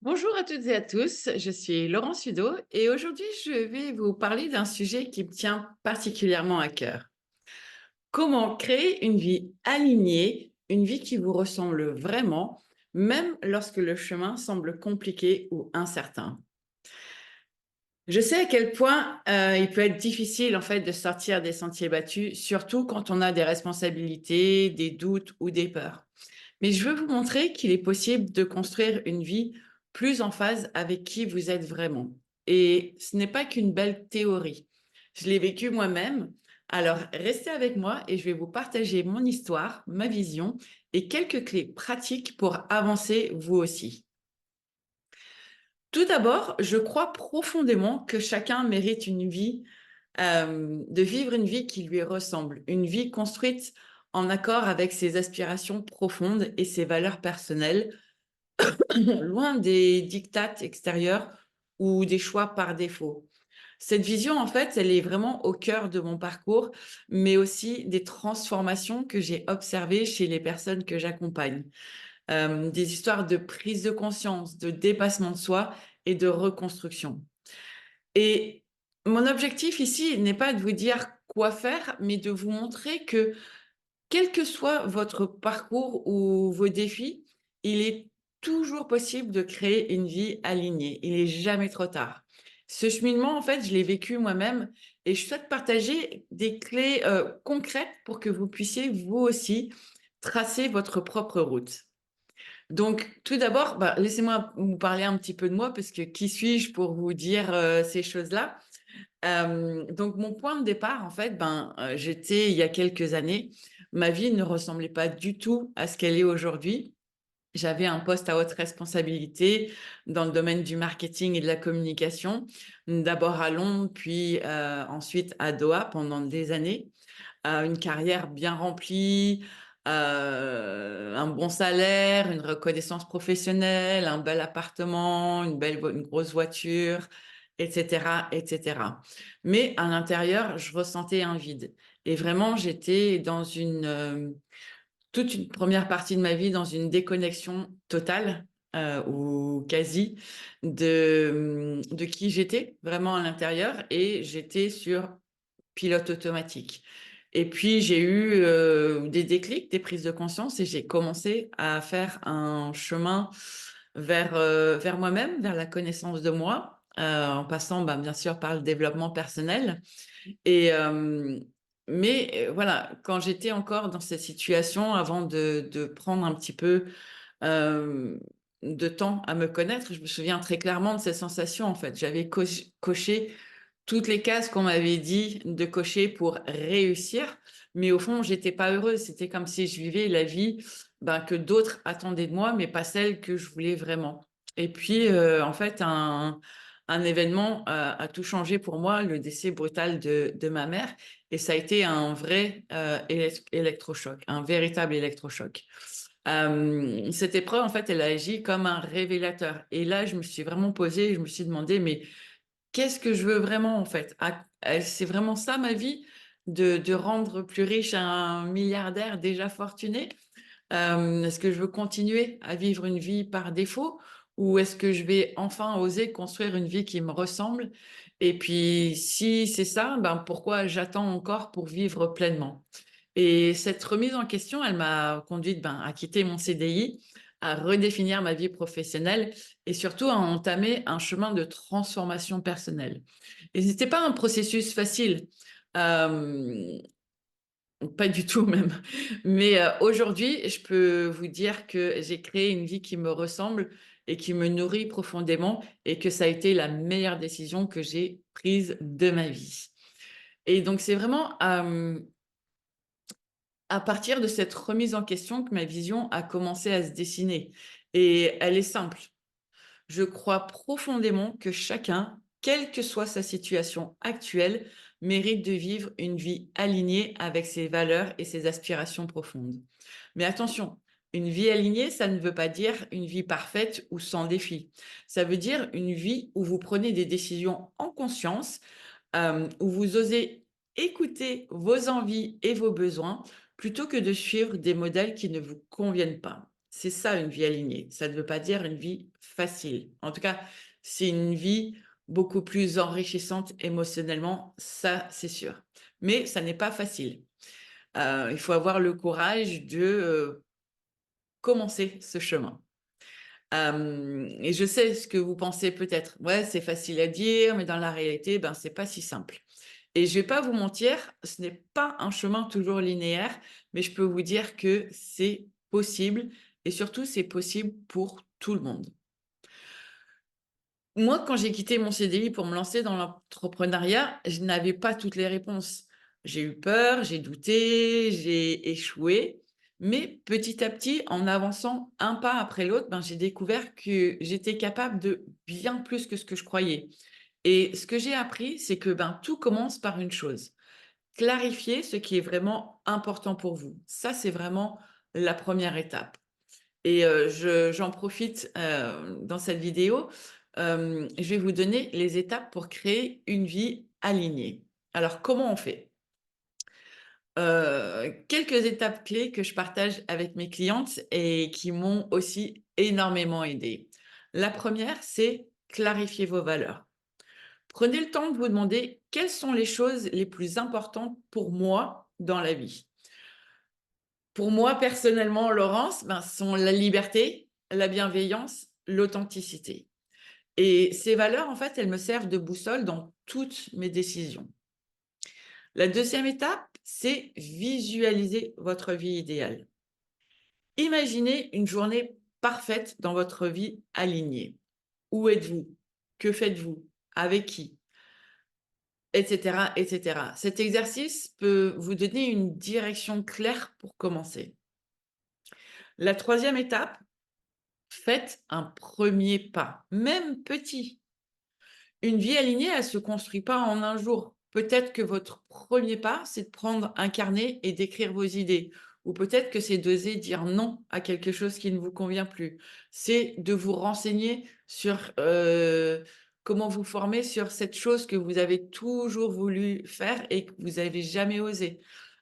Bonjour à toutes et à tous, je suis Laurence Sudo et aujourd'hui je vais vous parler d'un sujet qui me tient particulièrement à cœur. Comment créer une vie alignée, une vie qui vous ressemble vraiment, même lorsque le chemin semble compliqué ou incertain. Je sais à quel point il peut être difficile en fait de sortir des sentiers battus, surtout quand on a des responsabilités, des doutes ou des peurs. Mais je veux vous montrer qu'il est possible de construire une vie plus en phase avec qui vous êtes vraiment. Et ce n'est pas qu'une belle théorie. Je l'ai vécu moi-même. Alors, restez avec moi et je vais vous partager mon histoire, ma vision et quelques clés pratiques pour avancer vous aussi. Tout d'abord, je crois profondément que chacun mérite une vie, de vivre une vie qui lui ressemble, une vie construite en accord avec ses aspirations profondes et ses valeurs personnelles, loin des dictates extérieurs ou des choix par défaut. Cette vision, en fait, elle est vraiment au cœur de mon parcours, mais aussi des transformations que j'ai observées chez les personnes que j'accompagne. Des histoires de prise de conscience, de dépassement de soi et de reconstruction. Et mon objectif ici n'est pas de vous dire quoi faire, mais de vous montrer que quel que soit votre parcours ou vos défis, il est toujours possible de créer une vie alignée. Il est jamais trop tard. Ce cheminement, en fait, je l'ai vécu moi-même et je souhaite partager des clés concrètes pour que vous puissiez vous aussi tracer votre propre route. Donc, tout d'abord, laissez-moi vous parler un petit peu de moi parce que qui suis-je pour vous dire ces choses-là? Donc mon point de départ, en fait, j'étais il y a quelques années, ma vie ne ressemblait pas du tout à ce qu'elle est aujourd'hui. J'avais un poste à haute responsabilité dans le domaine du marketing et de la communication, d'abord à Londres, puis ensuite à Doha pendant des années. Une carrière bien remplie, un bon salaire, une reconnaissance professionnelle, un bel appartement, une grosse voiture, etc., etc. Mais à l'intérieur, je ressentais un vide. Et vraiment, j'étais dans toute une première partie de ma vie dans une déconnexion totale ou quasi de qui j'étais vraiment à l'intérieur et j'étais sur pilote automatique. Et puis, j'ai eu des déclics, des prises de conscience et j'ai commencé à faire un chemin vers moi-même, vers la connaissance de moi, en passant, bien sûr, par le développement personnel. Et, mais voilà, quand j'étais encore dans cette situation, avant de prendre un petit peu euh, de temps à me connaître, je me souviens très clairement de cette sensation, en fait. J'avais coché toutes les cases qu'on m'avait dit de cocher pour réussir, mais au fond, j'étais pas heureuse. C'était comme si je vivais la vie que d'autres attendaient de moi, mais pas celle que je voulais vraiment. Et puis, en fait, un événement a tout changé pour moi, le décès brutal de ma mère, et ça a été un vrai électrochoc, un véritable électrochoc. Cette épreuve, en fait, elle a agi comme un révélateur. Et là, je me suis vraiment posée, je me suis demandé, mais qu'est-ce que je veux vraiment en fait? C'est vraiment ça ma vie, de rendre plus riche un milliardaire déjà fortuné? Est-ce que je veux continuer à vivre une vie par défaut ou est-ce que je vais enfin oser construire une vie qui me ressemble? Et puis, si c'est ça, pourquoi j'attends encore pour vivre pleinement? Et cette remise en question, elle m'a conduite à quitter mon CDI, à redéfinir ma vie professionnelle et surtout à entamer un chemin de transformation personnelle. Et ce n'était pas un processus facile, euh, pas du tout même. Mais aujourd'hui, je peux vous dire que j'ai créé une vie qui me ressemble et qui me nourrit profondément et que ça a été la meilleure décision que j'ai prise de ma vie. Et donc, c'est vraiment à partir de cette remise en question que ma vision a commencé à se dessiner. Et elle est simple. Je crois profondément que chacun, quelle que soit sa situation actuelle, mérite de vivre une vie alignée avec ses valeurs et ses aspirations profondes. Mais attention, une vie alignée, ça ne veut pas dire une vie parfaite ou sans défi. Ça veut dire une vie où vous prenez des décisions en conscience, où vous osez écouter vos envies et vos besoins plutôt que de suivre des modèles qui ne vous conviennent pas. C'est ça une vie alignée. Ça ne veut pas dire une vie facile. En tout cas, c'est une vie beaucoup plus enrichissante émotionnellement, ça c'est sûr. Mais ça n'est pas facile. Il faut avoir le courage de commencer ce chemin. Et je sais ce que vous pensez peut-être. Ouais, c'est facile à dire, mais dans la réalité, ben, c'est pas si simple. Et je vais pas vous mentir, ce n'est pas un chemin toujours linéaire, mais je peux vous dire que c'est possible et surtout, c'est possible pour tout le monde. Moi, quand j'ai quitté mon CDI pour me lancer dans l'entrepreneuriat, je n'avais pas toutes les réponses. J'ai eu peur, j'ai douté, j'ai échoué, mais petit à petit, en avançant un pas après l'autre, ben, j'ai découvert que j'étais capable de bien plus que ce que je croyais. Et ce que j'ai appris, c'est que ben, tout commence par une chose. Clarifier ce qui est vraiment important pour vous. Ça, c'est vraiment la première étape. Et j'en profite dans cette vidéo, je vais vous donner les étapes pour créer une vie alignée. Alors, comment on fait? Quelques étapes clés que je partage avec mes clientes et qui m'ont aussi énormément aidée. La première, c'est clarifier vos valeurs. Prenez le temps de vous demander quelles sont les choses les plus importantes pour moi dans la vie. Pour moi, personnellement, Laurence, ben, ce sont la liberté, la bienveillance, l'authenticité. Et ces valeurs, en fait, elles me servent de boussole dans toutes mes décisions. La deuxième étape, c'est visualiser votre vie idéale. Imaginez une journée parfaite dans votre vie alignée. Où êtes-vous? Que faites-vous? Avec qui? Etc., etc. Cet exercice peut vous donner une direction claire pour commencer. La troisième étape, faites un premier pas, même petit. Une vie alignée, elle ne se construit pas en un jour. Peut-être que votre premier pas, c'est de prendre un carnet et d'écrire vos idées. Ou peut-être que c'est d'oser dire non à quelque chose qui ne vous convient plus. C'est de vous renseigner sur comment vous former sur cette chose que vous avez toujours voulu faire et que vous n'avez jamais osé.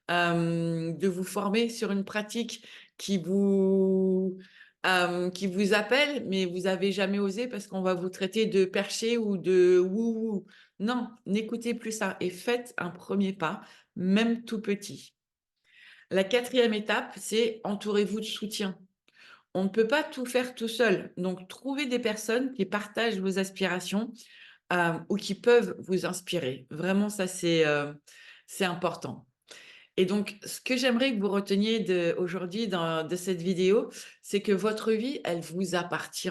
De vous former sur une pratique qui vous appelle, mais vous avez jamais osé parce qu'on va vous traiter de perché ou de wou-wou. Non, n'écoutez plus ça et faites un premier pas, même tout petit. La quatrième étape, c'est entourez-vous de soutien. On ne peut pas tout faire tout seul. Donc, trouvez des personnes qui partagent vos aspirations ou qui peuvent vous inspirer. Vraiment, ça, c'est important. Et donc, ce que j'aimerais que vous reteniez aujourd'hui de cette vidéo, c'est que votre vie, elle vous appartient.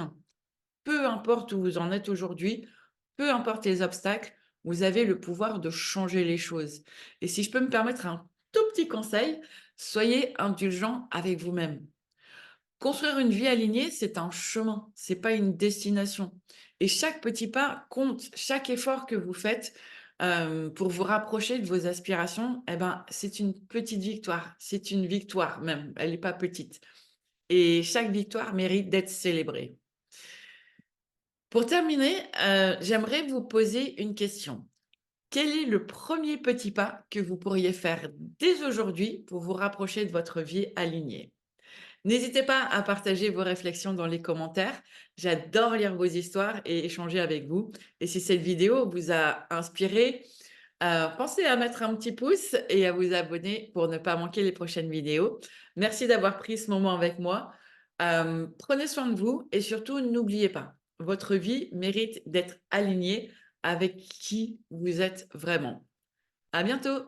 Peu importe où vous en êtes aujourd'hui, peu importe les obstacles, vous avez le pouvoir de changer les choses. Et si je peux me permettre un tout petit conseil, soyez indulgent avec vous-même. Construire une vie alignée, c'est un chemin, c'est pas une destination. Et chaque petit pas compte, chaque effort que vous faites pour vous rapprocher de vos aspirations, eh ben, c'est une petite victoire, c'est une victoire même, elle n'est pas petite. Et chaque victoire mérite d'être célébrée. Pour terminer, j'aimerais vous poser une question. Quel est le premier petit pas que vous pourriez faire dès aujourd'hui pour vous rapprocher de votre vie alignée? N'hésitez pas à partager vos réflexions dans les commentaires. J'adore lire vos histoires et échanger avec vous. Et si cette vidéo vous a inspiré, pensez à mettre un petit pouce et à vous abonner pour ne pas manquer les prochaines vidéos. Merci d'avoir pris ce moment avec moi. Prenez soin de vous et surtout, n'oubliez pas, votre vie mérite d'être alignée avec qui vous êtes vraiment. À bientôt!